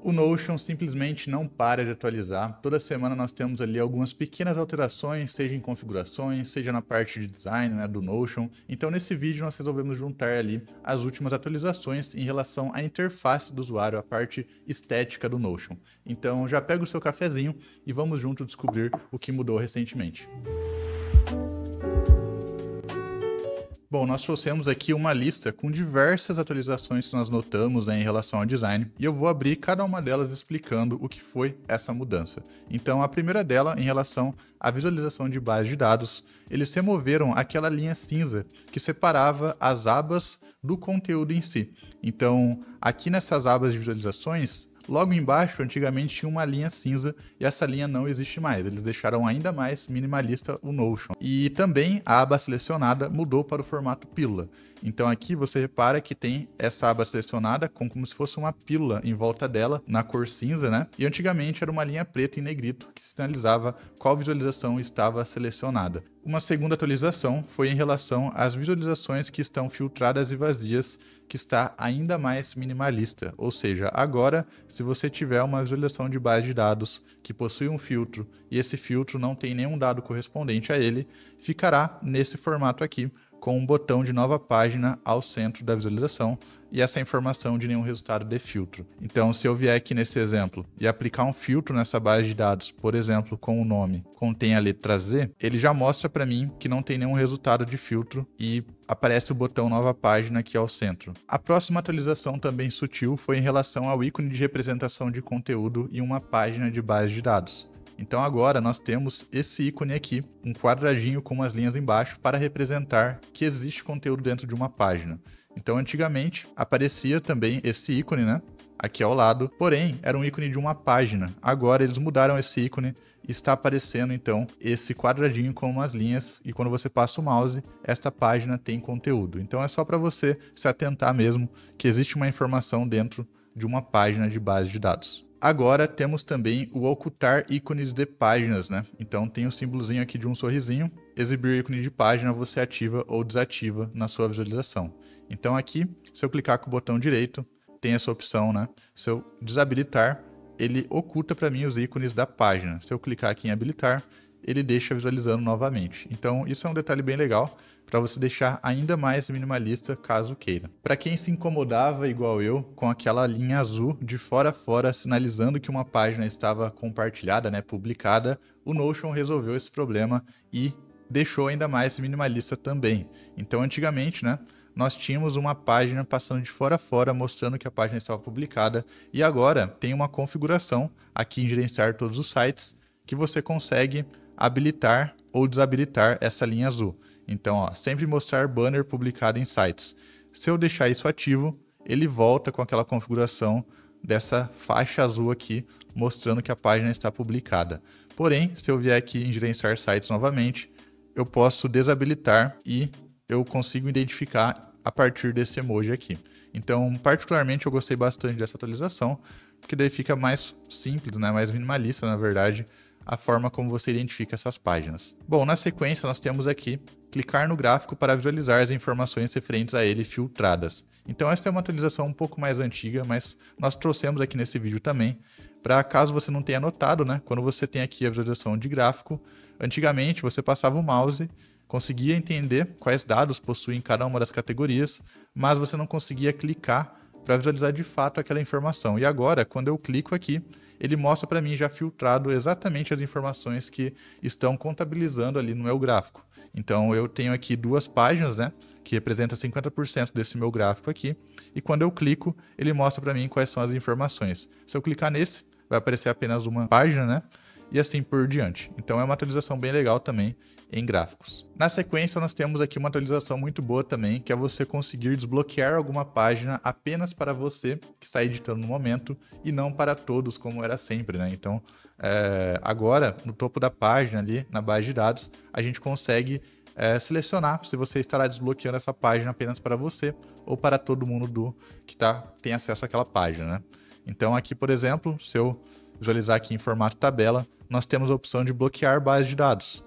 O Notion simplesmente não para de atualizar. Toda semana nós temos ali algumas pequenas alterações, seja em configurações, seja na parte de design, né, do Notion. Então nesse vídeo nós resolvemos juntar ali as últimas atualizações em relação à interface do usuário, a parte estética do Notion. Então já pega o seu cafezinho e vamos junto descobrir o que mudou recentemente. Bom, nós trouxemos aqui uma lista com diversas atualizações que nós notamos, né, em relação ao design, e eu vou abrir cada uma delas explicando o que foi essa mudança. Então, a primeira dela, em relação à visualização de base de dados, eles removeram aquela linha cinza que separava as abas do conteúdo em si. Então, aqui nessas abas de visualizações, logo embaixo, antigamente tinha uma linha cinza e essa linha não existe mais. Eles deixaram ainda mais minimalista o Notion. E também a aba selecionada mudou para o formato pílula. Então aqui você repara que tem essa aba selecionada como se fosse uma pílula em volta dela, na cor cinza, né? E antigamente era uma linha preta em negrito que sinalizava qual visualização estava selecionada. Uma segunda atualização foi em relação às visualizações que estão filtradas e vazias, que está ainda mais minimalista. Ou seja, agora, se você tiver uma visualização de base de dados que possui um filtro e esse filtro não tem nenhum dado correspondente a ele, ficará nesse formato aqui, com um botão de nova página ao centro da visualização e essa informação de nenhum resultado de filtro. Então, se eu vier aqui nesse exemplo e aplicar um filtro nessa base de dados, por exemplo, com o nome contém a letra Z, ele já mostra para mim que não tem nenhum resultado de filtro e aparece o botão nova página aqui ao centro. A próxima atualização também sutil foi em relação ao ícone de representação de conteúdo em uma página de base de dados. Então agora nós temos esse ícone aqui, um quadradinho com umas linhas embaixo para representar que existe conteúdo dentro de uma página. Então antigamente aparecia também esse ícone, né, aqui ao lado, porém era um ícone de uma página. Agora eles mudaram esse ícone e está aparecendo então esse quadradinho com umas linhas e quando você passa o mouse, esta página tem conteúdo. Então é só para você se atentar mesmo que existe uma informação dentro de uma página de base de dados. Agora temos também o ocultar ícones de páginas, né? Então tem o símbolozinho aqui de um sorrisinho, exibir ícone de página você ativa ou desativa na sua visualização. Então aqui, se eu clicar com o botão direito, tem essa opção, né? Se eu desabilitar, ele oculta para mim os ícones da página. Se eu clicar aqui em habilitar, ele deixa visualizando novamente. Então isso é um detalhe bem legal para você deixar ainda mais minimalista caso queira. Para quem se incomodava igual eu com aquela linha azul de fora a fora sinalizando que uma página estava compartilhada, né, publicada, o Notion resolveu esse problema e deixou ainda mais minimalista também. Então antigamente, né, nós tínhamos uma página passando de fora a fora mostrando que a página estava publicada e agora tem uma configuração aqui em gerenciar todos os sites que você consegue habilitar ou desabilitar essa linha azul. Então, ó, sempre mostrar banner publicado em sites. Se eu deixar isso ativo, ele volta com aquela configuração dessa faixa azul aqui, mostrando que a página está publicada. Porém, se eu vier aqui em gerenciar sites novamente, eu posso desabilitar e eu consigo identificar a partir desse emoji aqui. Então, particularmente, eu gostei bastante dessa atualização, porque daí fica mais simples, né? Mais minimalista, na verdade, a forma como você identifica essas páginas. Bom, na sequência nós temos aqui clicar no gráfico para visualizar as informações referentes a ele filtradas. Então essa é uma atualização um pouco mais antiga, mas nós trouxemos aqui nesse vídeo também, para caso você não tenha notado, né? Quando você tem aqui a visualização de gráfico, antigamente você passava o mouse, conseguia entender quais dados possuem cada uma das categorias, mas você não conseguia clicar para visualizar de fato aquela informação. E agora, quando eu clico aqui, ele mostra para mim já filtrado exatamente as informações que estão contabilizando ali no meu gráfico. Então eu tenho aqui duas páginas, né, que representam 50% desse meu gráfico aqui, e quando eu clico, ele mostra para mim quais são as informações. Se eu clicar nesse, vai aparecer apenas uma página, né, e assim por diante. Então é uma atualização bem legal também em gráficos. Na sequência, nós temos aqui uma atualização muito boa também, que é você conseguir desbloquear alguma página apenas para você que está editando no momento e não para todos, como era sempre, né? Então, agora, no topo da página ali, na base de dados, a gente consegue selecionar se você estará desbloqueando essa página apenas para você ou para todo mundo que tem acesso àquela página, né? Então aqui, por exemplo, se eu visualizar aqui em formato tabela, nós temos a opção de bloquear base de dados.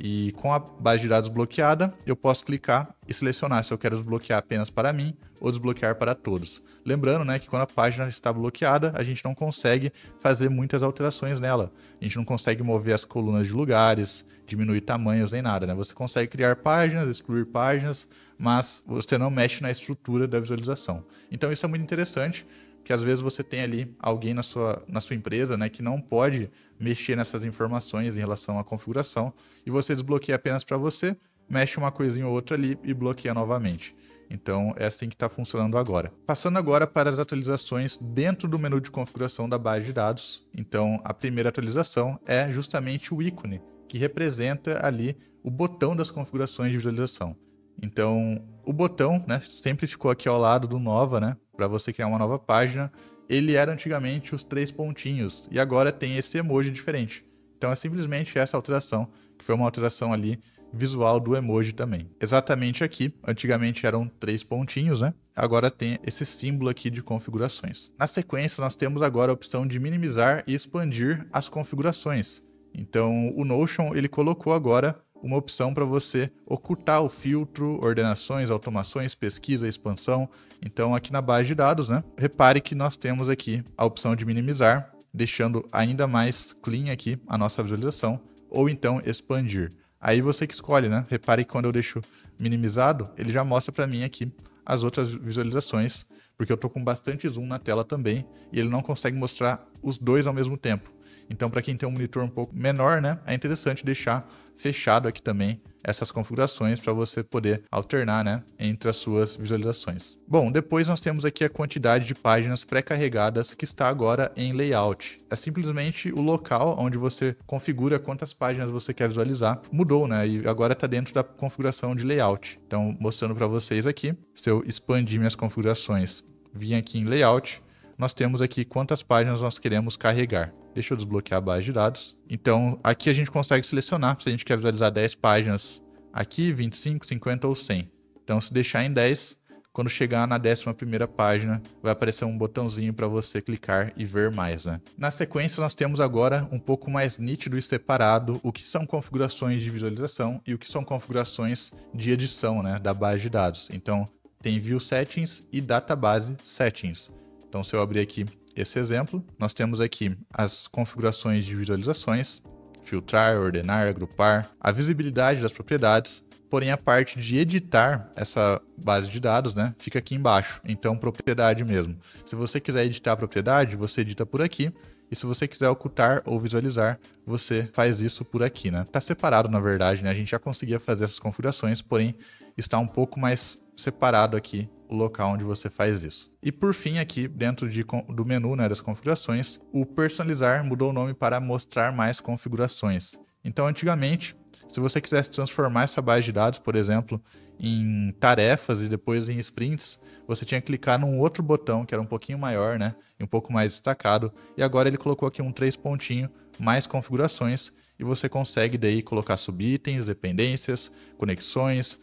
E com a base de dados bloqueada, eu posso clicar e selecionar se eu quero desbloquear apenas para mim ou desbloquear para todos. Lembrando, né, que quando a página está bloqueada, a gente não consegue fazer muitas alterações nela. A gente não consegue mover as colunas de lugares, diminuir tamanhos nem nada, né? Você consegue criar páginas, excluir páginas, mas você não mexe na estrutura da visualização. Então isso é muito interessante, que às vezes você tem ali alguém na sua empresa, né, que não pode mexer nessas informações em relação à configuração, e você desbloqueia apenas para você, mexe uma coisinha ou outra ali e bloqueia novamente. Então é assim que está funcionando agora. Passando agora para as atualizações dentro do menu de configuração da base de dados. Então a primeira atualização é justamente o ícone, que representa ali o botão das configurações de visualização. Então, o botão, né, sempre ficou aqui ao lado do Nova, né, para você criar uma nova página. Ele era antigamente os 3 pontinhos e agora tem esse emoji diferente. Então, é simplesmente essa alteração, que foi uma alteração ali visual do emoji também. Exatamente aqui, antigamente eram 3 pontinhos, né? Agora tem esse símbolo aqui de configurações. Na sequência, nós temos agora a opção de minimizar e expandir as configurações. Então, o Notion, ele colocou agora uma opção para você ocultar o filtro, ordenações, automações, pesquisa, expansão. Então, aqui na base de dados, né? Repare que nós temos aqui a opção de minimizar, deixando ainda mais clean aqui a nossa visualização, ou então expandir. Aí você que escolhe, né? Repare que quando eu deixo minimizado, ele já mostra para mim aqui as outras visualizações, porque eu estou com bastante zoom na tela também, e ele não consegue mostrar os dois ao mesmo tempo. Então, para quem tem um monitor um pouco menor, né, é interessante deixar fechado aqui também essas configurações para você poder alternar, né, entre as suas visualizações. Bom, depois nós temos aqui a quantidade de páginas pré-carregadas que está agora em layout. É simplesmente o local onde você configura quantas páginas você quer visualizar. Mudou, né, e agora está dentro da configuração de layout. Então, mostrando para vocês aqui, se eu expandir minhas configurações, vim aqui em layout, nós temos aqui quantas páginas nós queremos carregar. Deixa eu desbloquear a base de dados. Então, aqui a gente consegue selecionar se a gente quer visualizar 10 páginas aqui, 25, 50 ou 100. Então, se deixar em 10, quando chegar na 11ª página, vai aparecer um botãozinho para você clicar e ver mais, né? Na sequência, nós temos agora um pouco mais nítido e separado o que são configurações de visualização e o que são configurações de edição, né, da base de dados. Então, tem View Settings e Database Settings. Então, se eu abrir aqui esse exemplo, nós temos aqui as configurações de visualizações, filtrar, ordenar, agrupar, a visibilidade das propriedades, porém a parte de editar essa base de dados, né, fica aqui embaixo, então propriedade mesmo. Se você quiser editar a propriedade, você edita por aqui, e se você quiser ocultar ou visualizar, você faz isso por aqui, né? Tá separado, na verdade, né? A gente já conseguia fazer essas configurações, porém está um pouco mais separado aqui o local onde você faz isso. E por fim, aqui dentro do menu, né, das configurações, o personalizar mudou o nome para mostrar mais configurações. Então, antigamente, se você quisesse transformar essa base de dados, por exemplo, em tarefas e depois em sprints, você tinha que clicar num outro botão que era um pouquinho maior, né, e um pouco mais destacado. E agora ele colocou aqui um 3 pontinho, mais configurações, e você consegue daí colocar subitens, dependências, conexões,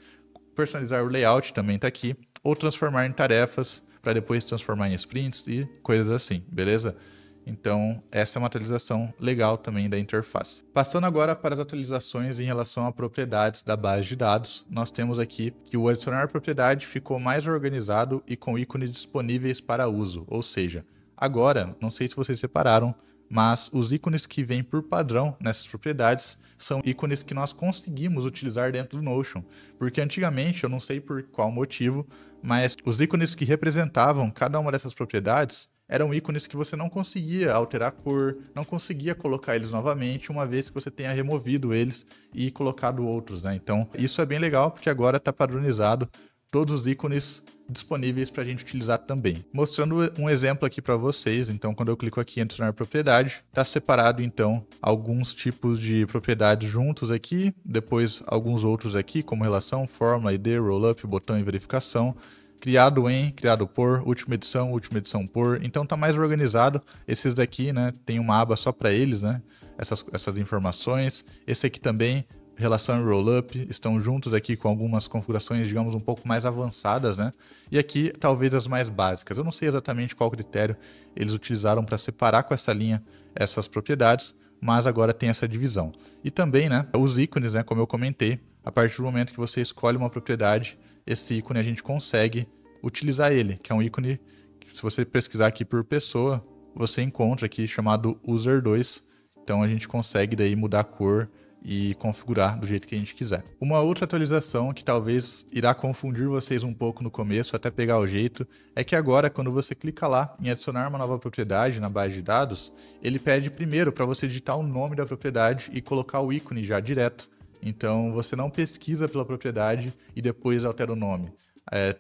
personalizar o layout também está aqui, ou transformar em tarefas para depois transformar em sprints e coisas assim, beleza? Então, essa é uma atualização legal também da interface. Passando agora para as atualizações em relação a propriedades da base de dados, nós temos aqui que o adicionar propriedade ficou mais organizado e com ícones disponíveis para uso, ou seja, agora, não sei se vocês separaram, mas os ícones que vêm por padrão nessas propriedades são ícones que nós conseguimos utilizar dentro do Notion, porque antigamente, eu não sei por qual motivo, mas os ícones que representavam cada uma dessas propriedades eram ícones que você não conseguia alterar a cor, não conseguia colocar eles novamente, uma vez que você tenha removido eles e colocado outros, né? Então, isso é bem legal, porque agora está padronizado todos os ícones disponíveis para a gente utilizar também. Mostrando um exemplo aqui para vocês, então quando eu clico aqui em adicionar propriedade, está separado então alguns tipos de propriedades juntos aqui, depois alguns outros aqui, como relação, fórmula, ID, rollup, botão e verificação, criado em, criado por, última edição por, então está mais organizado. Esses daqui, né, tem uma aba só para eles, né, essas informações. Esse aqui também, relação e rollup, estão juntos aqui com algumas configurações, digamos, um pouco mais avançadas, né? E aqui, talvez as mais básicas. Eu não sei exatamente qual critério eles utilizaram para separar com essa linha essas propriedades, mas agora tem essa divisão. E também, né, os ícones, né, como eu comentei, a partir do momento que você escolhe uma propriedade, esse ícone a gente consegue utilizar ele, que é um ícone que, se você pesquisar aqui por pessoa, você encontra aqui chamado user2. Então a gente consegue daí mudar a cor e configurar do jeito que a gente quiser. Uma outra atualização que talvez irá confundir vocês um pouco no começo, até pegar o jeito, é que agora, quando você clica lá em adicionar uma nova propriedade na base de dados, ele pede primeiro para você digitar o nome da propriedade e colocar o ícone já direto. Então você não pesquisa pela propriedade e depois altera o nome.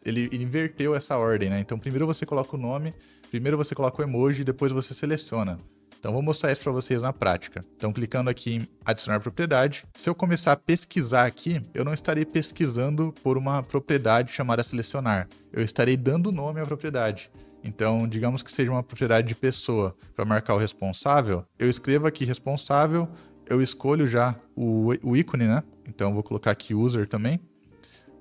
Ele inverteu essa ordem, né? Então primeiro você coloca o nome, primeiro você coloca o emoji e depois você seleciona. Então vou mostrar isso para vocês na prática. Então clicando aqui em adicionar propriedade, se eu começar a pesquisar aqui, eu não estarei pesquisando por uma propriedade chamada selecionar. Eu estarei dando nome à propriedade. Então digamos que seja uma propriedade de pessoa. Para marcar o responsável, eu escrevo aqui responsável, eu escolho já o ícone, né? Então vou colocar aqui user também,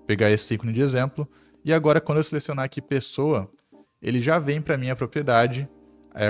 pegar esse ícone de exemplo. E agora quando eu selecionar aqui pessoa, ele já vem para mim a propriedade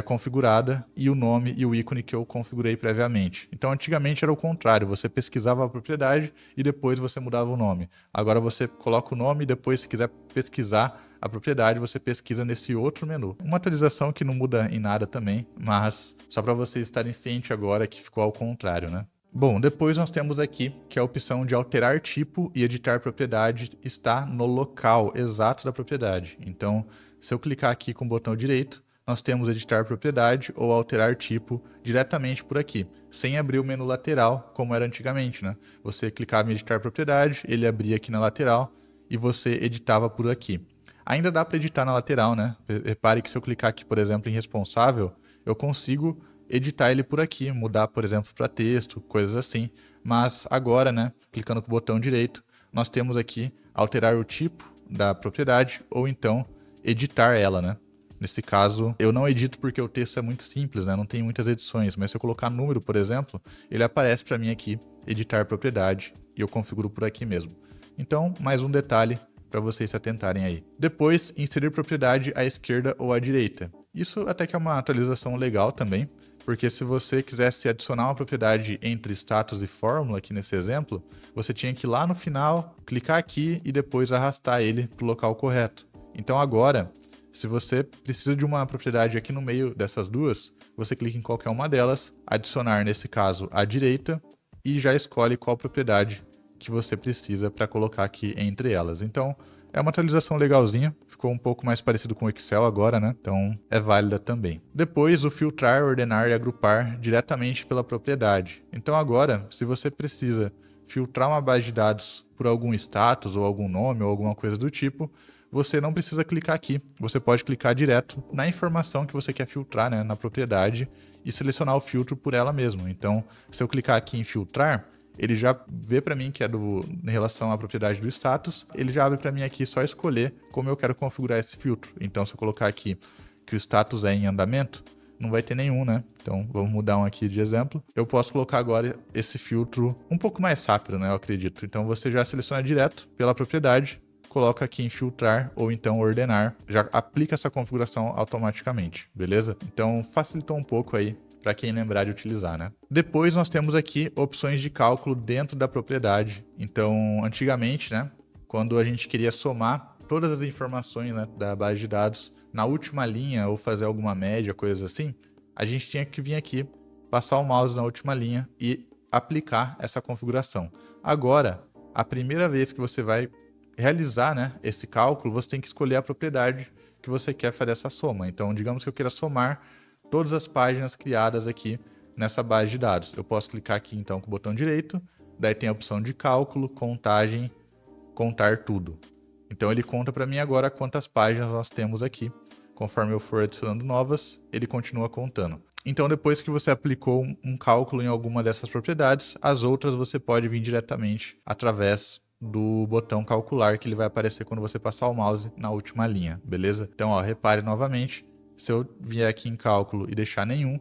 configurada e o nome e o ícone que eu configurei previamente. Então, antigamente era o contrário, você pesquisava a propriedade e depois você mudava o nome. Agora você coloca o nome e depois, se quiser pesquisar a propriedade, você pesquisa nesse outro menu. Uma atualização que não muda em nada também, mas só para vocês estarem cientes agora que ficou ao contrário, né? Bom, depois nós temos aqui que a opção de alterar tipo e editar propriedade está no local exato da propriedade. Então, se eu clicar aqui com o botão direito, nós temos editar propriedade ou alterar tipo diretamente por aqui, sem abrir o menu lateral, como era antigamente, né? Você clicava em editar propriedade, ele abria aqui na lateral e você editava por aqui. Ainda dá para editar na lateral, né? Repare que se eu clicar aqui, por exemplo, em responsável, eu consigo editar ele por aqui, mudar, por exemplo, para texto, coisas assim. Mas agora, né, clicando com o botão direito, nós temos aqui alterar o tipo da propriedade ou então editar ela, né? Nesse caso, eu não edito porque o texto é muito simples, né? Não tem muitas edições, mas se eu colocar número, por exemplo, ele aparece para mim aqui, editar propriedade, e eu configuro por aqui mesmo. Então, mais um detalhe para vocês se atentarem aí. Depois, inserir propriedade à esquerda ou à direita. Isso até que é uma atualização legal também, porque se você quisesse adicionar uma propriedade entre status e fórmula, aqui nesse exemplo, você tinha que ir lá no final, clicar aqui e depois arrastar ele para o local correto. Então agora, se você precisa de uma propriedade aqui no meio dessas duas, você clica em qualquer uma delas, adicionar nesse caso à direita e já escolhe qual propriedade que você precisa para colocar aqui entre elas. Então é uma atualização legalzinha, ficou um pouco mais parecido com o Excel agora, né? Então é válida também. Depois o filtrar, ordenar e agrupar diretamente pela propriedade. Então agora, se você precisa filtrar uma base de dados por algum status ou algum nome ou alguma coisa do tipo, você não precisa clicar aqui, você pode clicar direto na informação que você quer filtrar, né, na propriedade e selecionar o filtro por ela mesma. Então, se eu clicar aqui em filtrar, ele já vê para mim que é em relação à propriedade do status, ele já abre para mim aqui só escolher como eu quero configurar esse filtro. Então, se eu colocar aqui que o status é em andamento, não vai ter nenhum, né? Então, vamos mudar um aqui de exemplo. Eu posso colocar agora esse filtro um pouco mais rápido, né, eu acredito. Então, você já seleciona direto pela propriedade, coloca aqui em filtrar ou então ordenar, já aplica essa configuração automaticamente, beleza? Então facilitou um pouco aí para quem lembrar de utilizar, né? Depois nós temos aqui opções de cálculo dentro da propriedade. Então antigamente, né, quando a gente queria somar todas as informações, né, da base de dados na última linha ou fazer alguma média, coisas assim, a gente tinha que vir aqui, passar o mouse na última linha e aplicar essa configuração. Agora, a primeira vez que você vai realizar, né, esse cálculo, você tem que escolher a propriedade que você quer fazer essa soma. Então, digamos que eu queira somar todas as páginas criadas aqui nessa base de dados. Eu posso clicar aqui, então, com o botão direito, daí tem a opção de cálculo, contagem, contar tudo. Então, ele conta para mim agora quantas páginas nós temos aqui. Conforme eu for adicionando novas, ele continua contando. Então, depois que você aplicou um cálculo em alguma dessas propriedades, as outras você pode vir diretamente através do botão calcular, que ele vai aparecer quando você passar o mouse na última linha, beleza? Então, ó, repare novamente, se eu vier aqui em cálculo e deixar nenhum,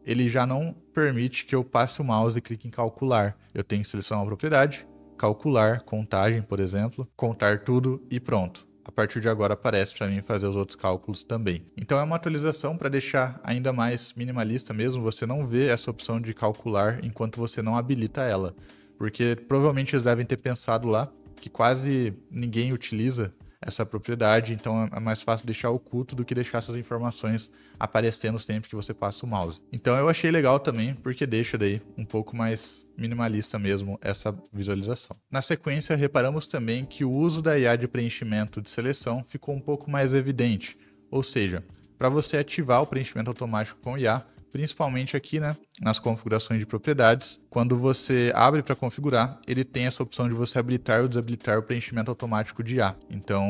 ele já não permite que eu passe o mouse e clique em calcular. Eu tenho que selecionar uma propriedade, calcular, contagem, por exemplo, contar tudo e pronto. a partir de agora aparece para mim fazer os outros cálculos também. Então é uma atualização para deixar ainda mais minimalista mesmo, você não vê essa opção de calcular enquanto você não habilita ela. Porque provavelmente eles devem ter pensado lá que quase ninguém utiliza essa propriedade, então é mais fácil deixar oculto do que deixar essas informações aparecendo sempre que você passa o mouse. Então eu achei legal também, porque deixa daí um pouco mais minimalista mesmo essa visualização. Na sequência, reparamos também que o uso da IA de preenchimento de seleção ficou um pouco mais evidente, ou seja, para você ativar o preenchimento automático com IA, principalmente aqui, né, nas configurações de propriedades, quando você abre para configurar, ele tem essa opção de você habilitar ou desabilitar o preenchimento automático de IA. Então,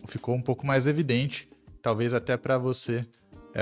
ficou um pouco mais evidente, talvez até para você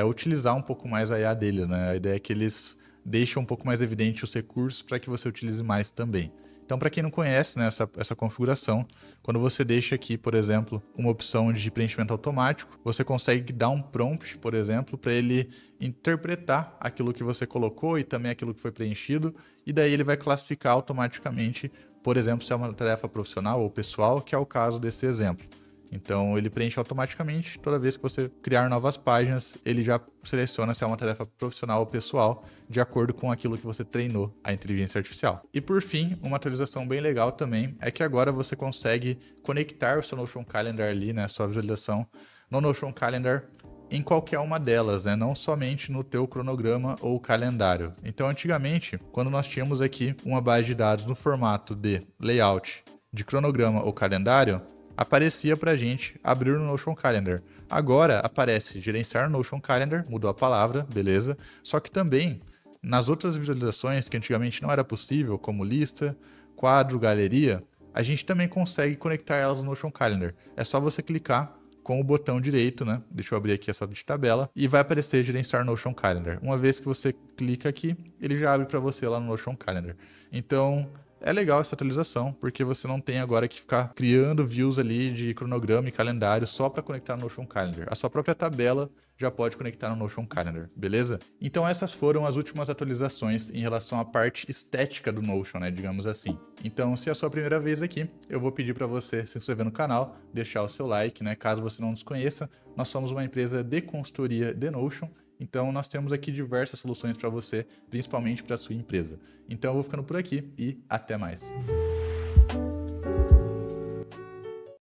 utilizar um pouco mais a IA deles, né? A ideia é que eles deixam um pouco mais evidente os recursos para que você utilize mais também. Então, para quem não conhece, né, essa configuração, quando você deixa aqui, por exemplo, uma opção de preenchimento automático, você consegue dar um prompt, por exemplo, para ele interpretar aquilo que você colocou e também aquilo que foi preenchido, e daí ele vai classificar automaticamente, por exemplo, se é uma tarefa profissional ou pessoal, que é o caso desse exemplo. Então, ele preenche automaticamente. Toda vez que você criar novas páginas, ele já seleciona se é uma tarefa profissional ou pessoal, de acordo com aquilo que você treinou a inteligência artificial. E por fim, uma atualização bem legal também é que agora você consegue conectar o seu Notion Calendar ali, né, sua visualização no Notion Calendar em qualquer uma delas, né? Não somente no teu cronograma ou calendário. Então, antigamente, quando nós tínhamos aqui uma base de dados no formato de layout de cronograma ou calendário, aparecia pra gente abrir no Notion Calendar. Agora aparece gerenciar no Notion Calendar, mudou a palavra, beleza? Só que também nas outras visualizações que antigamente não era possível, como lista, quadro, galeria, a gente também consegue conectar elas no Notion Calendar. É só você clicar com o botão direito, né? Deixa eu abrir aqui essa de tabela e vai aparecer gerenciar Notion Calendar. Uma vez que você clica aqui, ele já abre para você lá no Notion Calendar. Então, é legal essa atualização, porque você não tem agora que ficar criando views ali de cronograma e calendário só para conectar no Notion Calendar. A sua própria tabela já pode conectar no Notion Calendar, beleza? Então essas foram as últimas atualizações em relação à parte estética do Notion, né, digamos assim. Então, se é a sua primeira vez aqui, eu vou pedir para você se inscrever no canal, deixar o seu like, né, caso você não nos conheça. Nós somos uma empresa de consultoria de Notion. Então, nós temos aqui diversas soluções para você, principalmente para a sua empresa. Então, eu vou ficando por aqui e até mais.